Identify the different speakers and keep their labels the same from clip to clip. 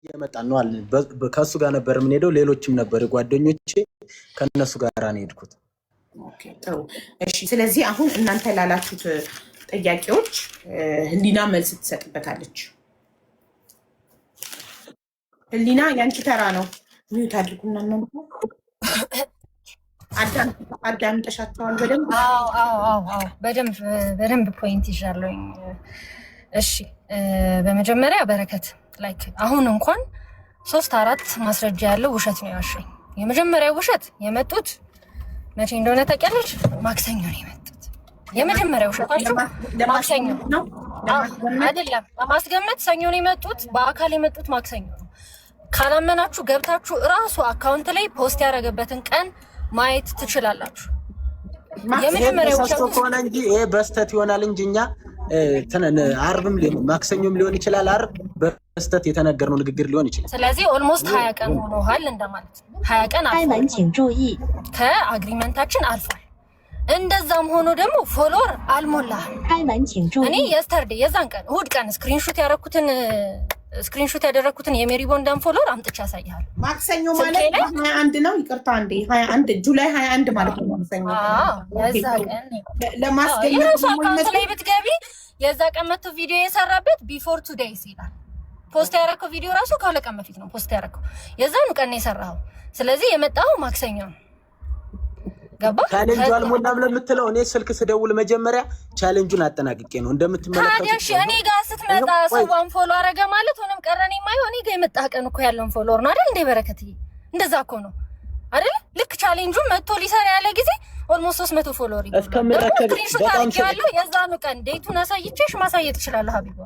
Speaker 1: እየመጣን ነው አለ። ከሱ ጋር ነበር የምንሄደው። ሌሎችም ነበር ጓደኞቼ፣ ከነሱ ጋር ነው የሄድኩት።
Speaker 2: ኦኬ ጥሩ። እሺ፣ ስለዚህ አሁን እናንተ ላላችሁት ጥያቄዎች ህሊና መልስ ትሰጥበታለች። ህሊና ያንቺ ተራ ነው። ሚዩት አድርጉና ነው አዳምጠሻቸዋል በደንብ?
Speaker 3: አዎ በደንብ ፖይንት ይዣለሁኝ። እሺ በመጀመሪያ በረከት ላይክ አሁን እንኳን 3-4 ማስረጃ ያለው ውሸት ነው ያሸኝ። የመጀመሪያው ውሸት የመጡት መቼ እንደሆነ ታውቂያለሽ? ማክሰኞ ነው የመጡት። የመጀመሪያው ውሸታቸው ማክሰኞ ነው አይደለም፣ ለማስገመት ሰኞ ነው የመጡት። በአካል የመጡት ማክሰኞ ነው። ካላመናችሁ ገብታችሁ እራሱ አካውንት ላይ ፖስት ያደረገበትን ቀን ማየት ትችላላችሁ።
Speaker 1: የመጀመሪያው ውሸት ከሆነ እንጂ ይሄ በስተት ይሆናል እንጂ እኛ አርብም ማክሰኞም ሊሆን ይችላል። አርብ በስተት የተነገረው ንግግር ሊሆን ይችላል።
Speaker 3: ስለዚህ ኦልሞስት 20 ቀን ሆኖሃል እንደማለት ነው። 20 ቀን አልፏል፣ ከአግሪመንታችን አልፏል። እንደዛም ሆኖ ደግሞ ፎሎወር አልሞላህም። እኔ የስተርዴ የዛን ቀን እሑድ ቀን ስክሪንሾት ያደረኩትን የሜሪ ቦንዳን ፎሎወር አምጥቼ ያሳያል።
Speaker 2: ማክሰኞ ማለት 21 ነው። ይቅርታ አንዴ 21 ጁላይ 21 ማለት ነው ማክሰኞ።
Speaker 3: የዛ ቀን
Speaker 2: ለማስገኘት
Speaker 3: ላይ ብትገቢ የዛ ቀን መቶ ቪዲዮ የሰራበት ቢፎር ቱ ዴይስ ይላል። ፖስት ያደረከው ቪዲዮ ራሱ ከሁለት ቀን በፊት ነው ፖስት ያደረከው። የዛኑ ቀን ነው የሰራው። ስለዚህ የመጣው ማክሰኞ ነው። ገባ?
Speaker 1: ቻሌንጁ አልሞላም ለምትለው እኔ ስልክ ስደውል መጀመሪያ ቻሌንጁን አጠናቅቄ ነው እንደምትመለከቱት።
Speaker 3: ታዲያ እሺ እኔ ጋር ስትመጣ ሰዋን ፎሎ አረገ ማለት ሆነም ቀረኔ የማይሆን እኔ ጋር የመጣ ቀን እኮ ያለውን ፎሎወር ነው አይደል እንዴ? በረከትዬ እንደዛ እኮ ነው አይደል? ልክ ቻሌንጁን መጥቶ ሊሰራ ያለ ጊዜ ኦልሞስት 300 ፎሎወር ይገኛል።
Speaker 1: እስከምረከብ
Speaker 3: በጣም ያለው የዛኑ ቀን ዴቱን አሳይቼሽ ማሳየት እችላለሁ። ሀቢባ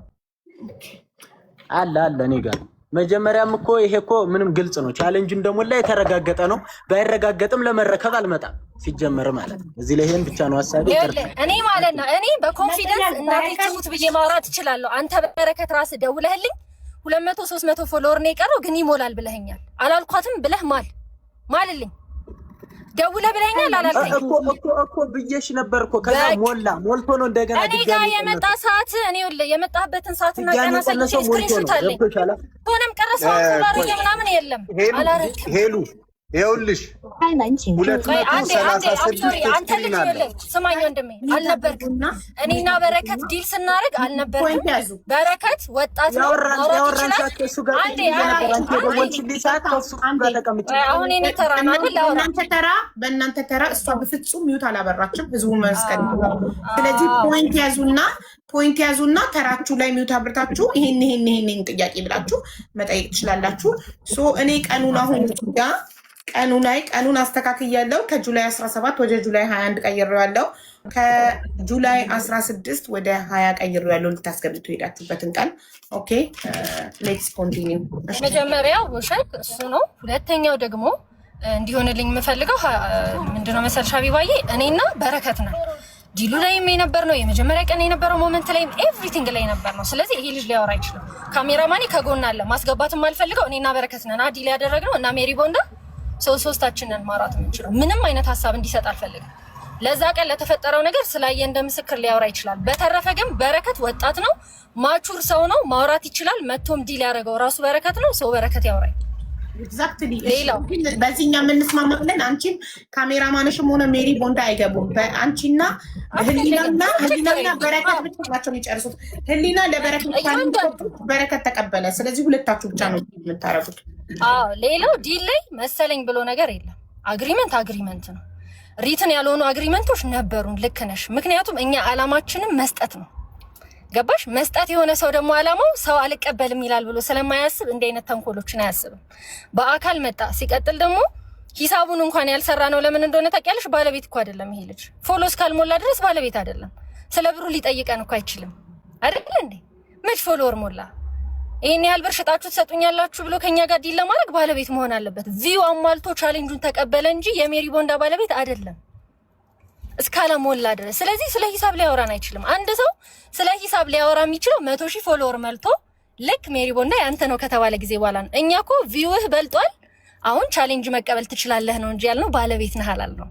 Speaker 1: አለ እኔ ጋር መጀመሪያም እኮ ይሄ እኮ ምንም ግልጽ ነው። ቻሌንጁ እንደሞላ የተረጋገጠ ነው። ባይረጋገጥም ለመረከብ አልመጣም ሲጀመር ማለት ነው። እዚህ ላይ ይሄን ብቻ ነው ሐሳቤ።
Speaker 3: እኔ ማለት ነው እኔ በኮንፊደንስ እናቴ ትሙት ብዬ ማውራት እችላለሁ። አንተ በረከት ራስህ ደውለህልኝ 200-300 ፎሎወር ነው የቀረው ግን ይሞላል ብለኸኛል። አላልኳትም ብለህ ማልልኝ ደውለህ ብለኸኛል አላልከኝ
Speaker 1: እኮ ብዬሽ ነበር እኮ። ከዛ ሞልቶ ነው እንደገና
Speaker 3: እኔ ጋር የመጣ ሰዓት እኔ የመጣህበትን ሰዓትና ቀን አሳይቼ ስክሪንሾት አለኝ። ሆነም ቀረሰው አላረገ ምናምን የለም አላረግም።
Speaker 4: ሄሉ ይኸውልሽ
Speaker 3: አንተ ልጅ ስማኝ ወንድሜ አልነበርክም። እኔና በረከት ዲል ስናደርግ አልነበርክም። በረከት ወጣት ነው አሁን የኔ ተራ ነው አይደል?
Speaker 2: በእናንተ ተራ እሷ በፍጹም ሚውት አላበራችም። ህዝቡ መስቀል። ስለዚህ ፖይንት ያዙና ተራችሁ ላይ ሚውት አብርታችሁ ይሄን ጥያቄ ብላችሁ መጠየቅ ትችላላችሁ። እኔ ቀኑን አስተካክያለሁ። ከጁላይ 17 ወደ ጁላይ 21 ቀይሬዋለሁ። ከጁላይ 16 ወደ 20 ቀይሬዋለሁ። ልታስገብቱ ሄዳችሁበትን ቀን። ኦኬ ሌትስ ኮንቲኒው።
Speaker 3: መጀመሪያው ውሸት እሱ ነው። ሁለተኛው ደግሞ እንዲሆንልኝ የምፈልገው ምንድነው መሰልሽ ሀቢባዬ፣ እኔና በረከት ነው ዲሉ ላይም የነበር ነው። የመጀመሪያ ቀን የነበረው ሞመንት ላይም ኤቭሪቲንግ ላይ ነበር ነው። ስለዚህ ይሄ ልጅ ሊያወራ አይችልም። ካሜራማኒ ከጎን አለ። ማስገባትም አልፈልገው እኔና በረከት ነን ዲል ያደረግነው እና ሜሪ ቦንዳ ሶስታችንን ማውራት የምንችለው ምንም አይነት ሀሳብ እንዲሰጥ አልፈልግም። ለዛ ቀን ለተፈጠረው ነገር ስላየ እንደ ምስክር ሊያወራ ይችላል። በተረፈ ግን በረከት ወጣት ነው፣ ማቹር ሰው ነው፣ ማውራት ይችላል። መቶም ዲል ያደረገው ራሱ በረከት ነው። ሰው በረከት ያወራኝ
Speaker 2: ኤግዛክትሊ። በዚህኛ የምንስማማለን። አንቺም ካሜራማንሽም ሆነ ሜሪ ቦንዳ አይገቡም። አንቺና ህሊናና በረከት ብቻ ናቸው የሚጨርሱት። ህሊና ለበረከት ተቀበለ። ስለዚህ ሁለታችሁ ብቻ ነው የምታረጉት።
Speaker 3: ሌላው ዲል ላይ መሰለኝ ብሎ ነገር የለም። አግሪመንት ነው። ሪትን ያልሆኑ አግሪመንቶች ነበሩን። ልክ ነሽ። ምክንያቱም እኛ አላማችንም መስጠት ነው። ገባሽ? መስጠት የሆነ ሰው ደግሞ አላማው ሰው አልቀበልም ይላል ብሎ ስለማያስብ እንዲህ አይነት ተንኮሎችን አያስብም። በአካል መጣ። ሲቀጥል ደግሞ ሂሳቡን እንኳን ያልሰራ ነው። ለምን እንደሆነ ታውቂያለሽ? ባለቤት እኮ አይደለም ይሄ ልጅ። ፎሎ እስካልሞላ ድረስ ባለቤት አይደለም። ስለ ብሩ ሊጠይቀን እኮ አይችልም አይደል እንዴ? መች ፎሎወር ሞላ? ይሄን ያህል ብር ሽጣችሁ ትሰጡኛላችሁ ብሎ ከኛ ጋር ዲል ለማድረግ ባለቤት መሆን አለበት። ቪው አሟልቶ ቻሌንጁን ተቀበለ እንጂ የሜሪ ቦንዳ ባለቤት አይደለም እስካለሞላ ድረስ። ስለዚህ ስለ ሂሳብ ሊያወራን አይችልም። አንድ ሰው ስለ ሂሳብ ሊያወራ የሚችለው 100,000 ፎሎወር መልቶ ልክ ሜሪ ቦንዳ ያንተ ነው ከተባለ ጊዜ በኋላ ነው። እኛ እኮ ቪውህ በልጧል፣ አሁን ቻሌንጅ መቀበል ትችላለህ ነው እንጂ ያልነው ባለቤት ነህ አላልነው።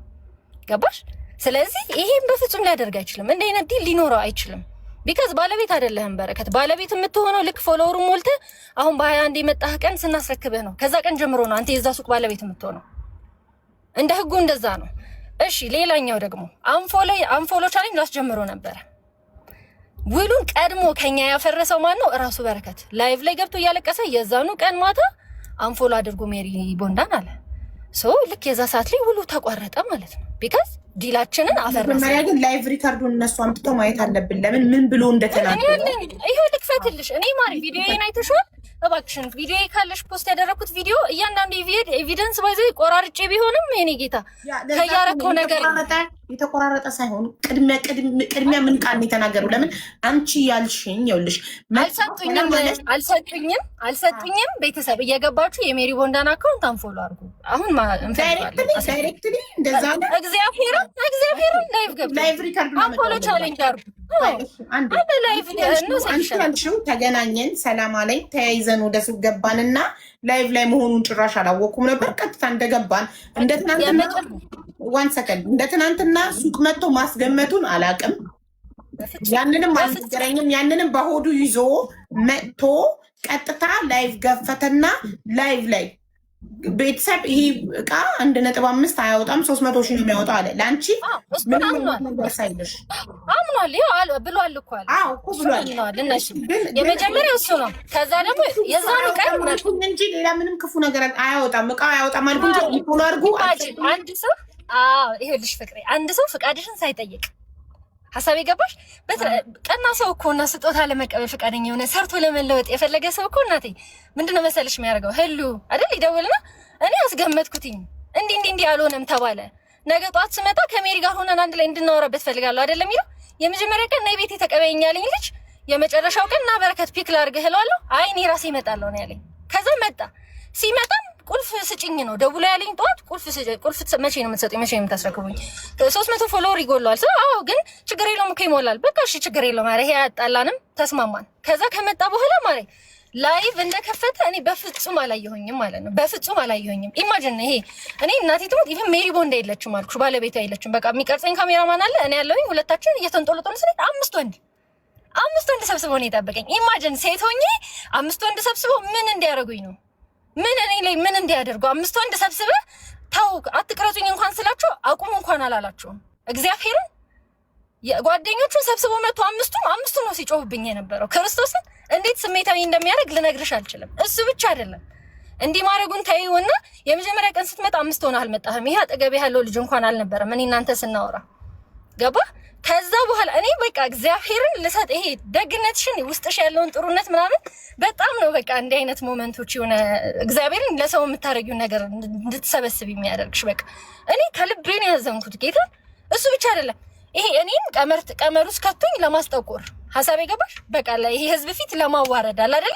Speaker 3: ገባሽ? ስለዚህ ይሄን በፍጹም ሊያደርግ አይችልም። እንደ አይነት ዲል ሊኖረው አይችልም። ቢካዝ ባለቤት አይደለህም በረከት። ባለቤት የምትሆነው ልክ ፎሎወሩ ሞልተህ አሁን በ21 የመጣህ ቀን ስናስረክብህ ነው። ከዛ ቀን ጀምሮ ነው አንተ የዛ ሱቅ ባለቤት የምትሆነው። እንደ ህጉ እንደዛ ነው። እሺ ሌላኛው ደግሞ አንፎሎ ቻሌንጅ ላስጀምሮ ነበረ። ውሉን ቀድሞ ከኛ ያፈረሰው ማን ነው? እራሱ በረከት ላይቭ ላይ ገብቶ እያለቀሰ የዛኑ ቀን ማታ አንፎሎ አድርጎ ሜሪ ቦንዳን አለ። ሶ ልክ የዛ ሰዓት ላይ ውሉ ተቋረጠ ማለት ነው። ቢካዝ ዲላችንን አፈረሰ።
Speaker 2: መጀመሪያ ግን ላይቭ ሪካርዱን እነሱ አምጥተው ማየት አለብን። ለምን ምን ብሎ እንደተናገረ
Speaker 3: ይሄው ልክፈትልሽ። እኔ ማሪ ቪዲዮዬን አይተሽዋል? እባክሽን ቪዲዮ ካለሽ ፖስት ያደረኩት ቪዲዮ እያንዳንዱ ኤቪደንስ ባይዘ ቆራርጬ ቢሆንም የኔ ጌታ ከያረከው ነገር
Speaker 2: የተቆራረጠ ሳይሆን ቅድሚያ ምን ቃል የተናገረው? ለምን አንቺ ያልሽኝ ይኸውልሽ፣ አልሰጡኝም። ቤተሰብ እየገባችሁ የሜሪ ቦንዳን አካውንት አንፎሎ አድርጉ። አሁን ዳይሬክትሊ እንደዛ ነው።
Speaker 3: እግዚአብሔርን ላይቭ ሪካርድ አንፎሎ ቻሌንጅ አድርጉ።
Speaker 2: አንቺ ተገናኘን፣ ሰላም አለኝ፣ ተያይዘን ወደ ሱቅ ገባንና ላይቭ ላይ መሆኑን ጭራሽ አላወኩም ነበር። ቀጥታ እንደገባን እንደ ትናንትና ሱቅ መጥቶ ማስገመቱን አላውቅም። ያንንም አልነገረኝም። ያንንም በሆዱ ይዞ መጥቶ ቀጥታ ላይቭ ገፈተና ላይቭ ላይ ቤተሰብ ይሄ እቃ 1.5 አያወጣም 300 ሺህ ነው የሚያወጣው አለ። ለአንቺ ምንም ነገር ሳይልሽ
Speaker 3: አምኗል ብሏል እኮ አለ።
Speaker 2: አዎ እኮ ብሏል።
Speaker 3: የመጀመሪያው እሱ ነው። ከዛ ደግሞ የዛኑ ቀን
Speaker 2: እንጂ ሌላ ምንም ክፉ ነገር አያወጣም፣ እቃ አያወጣም አልኩ እንጂ ይቆሉ አድርጉ።
Speaker 3: አንድ ሰው ይኸውልሽ ፍቅሬ፣ አንድ ሰው ፍቃድሽን ሳይጠይቅ ሀሳብ የገባሽ ቀና ሰው እኮ እና ስጦታ ለመቀበል ፈቃደኛ የሆነ ሰርቶ ለመለወጥ የፈለገ ሰው እኮ እናቴ ምንድነው መሰለሽ የሚያደርገው? ህሉ አይደል ይደውልና እኔ አስገመትኩትኝ እንዲህ አልሆነም ተባለ። ነገ ጧት ስመጣ ከሜሪ ጋር ሆነን አንድ ላይ እንድናወራበት ፈልጋለሁ አይደለም የሚለው። የመጀመሪያ ቀን ናይ ቤቴ ተቀበይኝ ያለኝ ልጅ የመጨረሻው ቀን እና በረከት ፒክ ላድርግህ እለዋለሁ። አይ እኔ ራሴ እመጣለሁ ነው ያለኝ። ከዛ መጣ። ሲመጣም ቁልፍ ስጭኝ ነው ደውሎ ያለኝ። ጠዋት ቁልፍ መቼ ነው የምትሰጡኝ? መቼ ነው የምታስረክቡኝ? 300 ፎሎወር ይጎለዋል። አዎ ግን ችግር የለውም እኮ ይሞላል። በቃ እሺ ችግር የለውም ማለት ይሄ ያጣላንም ተስማማን። ከዛ ከመጣ በኋላ ማለት ላይቭ እንደከፈተ እኔ በፍጹም አላየሁኝም ማለት ነው። በፍጹም አላየሁኝም። ኢማጂን ይሄ እኔ እናቴ ትሞት ኢቭን ሜሪ ቦንዳ የለችም አልኩሽ፣ ባለቤቷ የለችም። በቃ የሚቀርጸኝ ካሜራማን አለ፣ እኔ ያለሁኝ። ሁለታችን እየተንጦለጦልን ስለ አምስት ወንድ ሰብስበው ነው የጠበቀኝ። ኢማጂን ሴት ሆኜ 5 ወንድ ሰብስበው ምን እንዲያደርጉኝ ነው? ምን እኔ ላይ ምን እንዲያደርጉ? 5 ወንድ ሰብስበህ ተው አትቅረጹኝ እንኳን ስላቸው አቁሙ እንኳን አላላቸውም። እግዚአብሔርን ጓደኞቹን ሰብስበው መጥቶ አምስቱ ነው ሲጮህብኝ የነበረው። ክርስቶስን እንዴት ስሜታዊ እንደሚያደርግ ልነግርሽ አልችልም። እሱ ብቻ አይደለም እንዲህ ማድረጉን ተይውና የመጀመሪያ ቀን ስትመጣ 5 ሆነህ አልመጣህም። ይሄ አጠገቤ ያለው ልጅ እንኳን አልነበረም። እኔ እናንተ ስናወራ ገባ። ከዛ በኋላ እኔ በቃ እግዚአብሔርን ልሰጥ ይሄ ደግነትሽን ውስጥሽ ያለውን ጥሩነት ምናምን በጣም ነው በቃ እንዲህ አይነት ሞመንቶች የሆነ እግዚአብሔርን ለሰው የምታደርጊውን ነገር እንድትሰበስብ የሚያደርግሽ። በቃ እኔ ከልቤ ነው ያዘንኩት ጌታ። እሱ ብቻ አይደለም ይሄ እኔም ቀመር ውስጥ ከቶኝ ለማስጠቆር ሀሳብ የገባሽ በቃ ይሄ ህዝብ ፊት ለማዋረድ አለ አይደለ?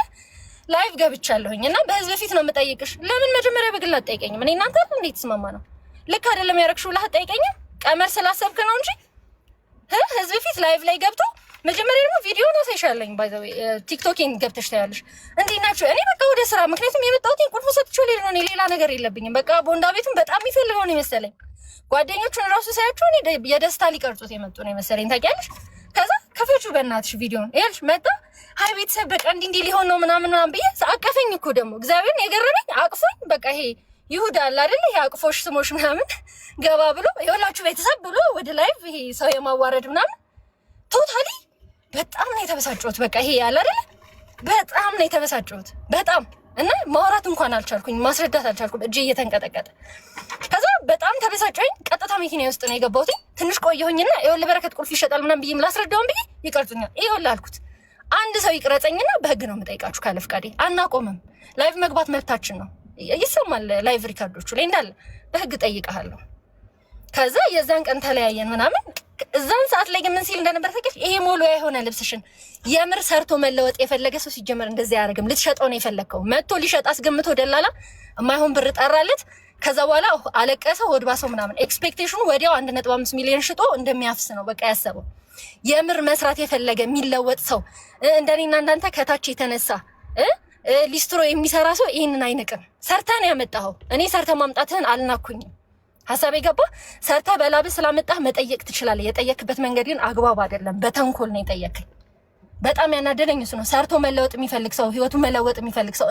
Speaker 3: ላይቭ ገብቻለሁኝ እና በህዝብ ፊት ነው የምጠይቅሽ። ለምን መጀመሪያ በግል አትጠይቀኝም? እኔ እናንተ እንዴት ተስማማ ነው? ልክ አይደለም ያደረግሽው ብለህ አትጠይቀኝም? ቀመር ስላሰብክ ነው እንጂ ህዝብ ፊት ላይቭ ላይ ገብቶ መጀመሪያ ደግሞ ቪዲዮ ነው ሳይሻለኝ ባይ ዘ ዌይ ቲክቶኪንግ ገብተሽ ታያለሽ። እንዴት ናችሁ? እኔ በቃ ወደ ስራ ምክንያቱም የመጣሁት ቁልፍ ሰጥቼው ሌላ ነገር የለብኝም። በቃ ቦንዳ ቤቱን በጣም የሚፈልገው ነው የመሰለኝ። ጓደኞቹን ራሱ ሳያቸው እኔ የደስታ ሊቀርጹት የመጡ ነው የመሰለኝ ታውቂያለሽ። ከዛ ከፈቹ በእናትሽ ቪዲዮን ይልሽ መጣ። ሀይ ቤተሰብ በቃ እንዲህ ሊሆን ነው ምናምን ብዬ አቀፈኝ እኮ ደግሞ እግዚአብሔርን የገረመኝ አቅፎኝ በቃ ይሄ ይሁዳ አለ አይደል? ይሄ አቅፎሽ ስሞሽ ምናምን ገባ ብሎ የሁላችሁ ቤተሰብ ብሎ ወደ ላይቭ ይሄ ሰው የማዋረድ ምናምን ቶታሊ በጣም ነው የተበሳጨሁት። በቃ ይሄ ያለ አይደል? በጣም ነው የተበሳጨሁት በጣም እና ማውራት እንኳን አልቻልኩኝ፣ ማስረዳት አልቻልኩም፣ እጄ እየተንቀጠቀጠ። ከዛ በጣም ተበሳጨኝ። ቀጥታ መኪና ውስጥ ነው የገባሁት። ትንሽ ቆየሁኝና ይኸውልህ በረከት ቁልፍ ይሸጣል ምናምን ብዬ ላስረዳውን ብዬ ይቀርጹኛል። ይኸውልህ አልኩት አንድ ሰው ይቅረጸኝና በህግ ነው የምጠይቃችሁ ካለ ፍቃዴ አናቆምም። ላይቭ መግባት መብታችን ነው። ይሰማል ላይቭ ሪካርዶቹ ላይ እንዳለ በህግ ጠይቀሃለሁ። ከዛ የዛን ቀን ተለያየን ምናምን። እዛን ሰዓት ላይ ግን ምን ሲል እንደነበር ታውቂያለሽ? ይሄ ሞሎ የሆነ ልብስሽን የምር ሰርቶ መለወጥ የፈለገ ሰው ሲጀመር እንደዚህ አያደርግም። ልትሸጠው ነው የፈለግከው። መጥቶ ሊሸጥ አስገምቶ ደላላ የማይሆን ብር ጠራለት። ከዛ በኋላ አለቀሰ፣ ወድባሰው ምናምን። ኤክስፔክቴሽኑ ወዲያው 1.5 ሚሊዮን ሽጦ እንደሚያፍስ ነው በቃ ያሰበው። የምር መስራት የፈለገ የሚለወጥ ሰው እንደኔና እንዳንተ ከታች የተነሳ ሊስትሮ የሚሰራ ሰው ይህንን አይንቅም። ሰርተህ ነው ያመጣኸው። እኔ ሰርተህ ማምጣትህን አልናኩኝም። ሀሳብ የገባ ሰርተህ በላብህ ስላመጣህ መጠየቅ ትችላለህ። የጠየክበት መንገድ ግን አግባብ አይደለም። በተንኮል ነው የጠየከኝ። በጣም ያናደደኝ እሱ ነው። ሰርቶ መለወጥ የሚፈልግ ሰው ህይወቱን መለወጥ የሚፈልግ ሰው